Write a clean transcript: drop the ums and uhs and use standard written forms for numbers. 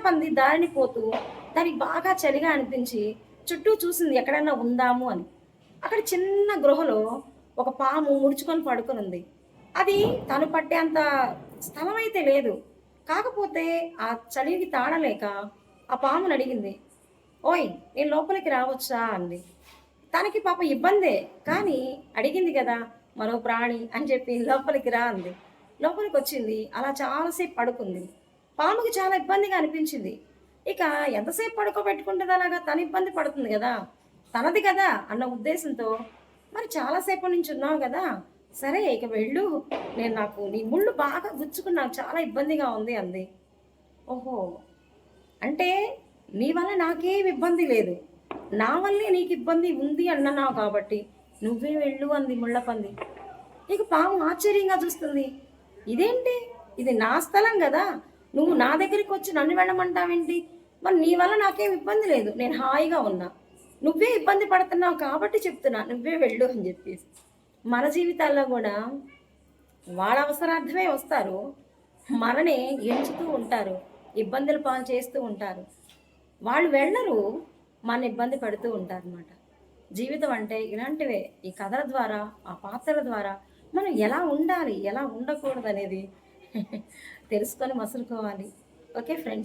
పంది దారిని పోతూ దానికి బాగా చలిగా అనిపించి చుట్టూ చూసింది ఎక్కడన్నా ఉందాము అని. అక్కడ చిన్న గృహలో ఒక పాము ముడుచుకొని పడుకొని ఉంది. అది తను పట్టేంత స్థలం అయితే లేదు. కాకపోతే ఆ చలికి తాళలేక ఆ పాముని అడిగింది, ఓయ్ నేను లోపలికి రావచ్చా అంది. తనకి పాపం ఇబ్బందే. కానీ అడిగింది గదా! మరో ప్రాణి అని చెప్పి లోపలికి రా అంది. లోపలికొచ్చింది. అలా చాలా సేపు పడుకుంది. పాముకి చాలా ఇబ్బందిగా అనిపించింది. ఇక ఎంతసేపు పడుకోబెట్టుకుంటది అలాగా? తను ఇబ్బంది పడుతుంది గదా! తనది గదా! అన్న ఉద్దేశంతో మరి చాలా సేపటి నుంచి ఉన్నావు గదా! సరే ఇక వెళ్ళు. నాకు నీ ముళ్ళు బాగా గుచ్చుకుని నాకు చాలా ఇబ్బందిగా ఉంది అంది. ఓహో! అంటే నీ వల్ల నాకేం ఇబ్బంది లేదు. నా వల్లే నీకిబ్బంది ఉంది అన్నన్నావు కాబట్టి, నువ్వే వెళ్ళు అంది ముళ్ళపంది. ఇక పాము ఆశ్చర్యంగా చూస్తుంది. ఇదేంటి? ఇది నా స్థలం గదా! నువ్వు నా దగ్గరికొచ్చి నన్ను వెళ్ళమంటావేంటి? మరి నీ వల్ల నాకేం ఇబ్బంది లేదు. నేను హాయిగా ఉన్నా. నువ్వే ఇబ్బంది పడుతున్నావు కాబట్టి చెప్తున్నా. నువ్వే వెళ్ళు అని జెప్పేసి. మన జీవితాల్లో గూడా వాళ్ళ అవసరార్థమే వస్తారు. మననే ఎంచుతూ ఉంటారు. ఇబ్బందులు పాలు చేస్తూ ఉంటారు. వాళ్ళు వెళ్ళరు. మన ఇబ్బంది పెడుతూ ఉంటారనమాట. జీవితం అంటే ఇలాంటివే. ఈ కథల ద్వారా, ఆ పాత్రల ద్వారా మనం ఎలా ఉండాలి, ఎలా ఉండకూడదనేది తెలుసుకొని మసులుకోవాలి. Okay friends.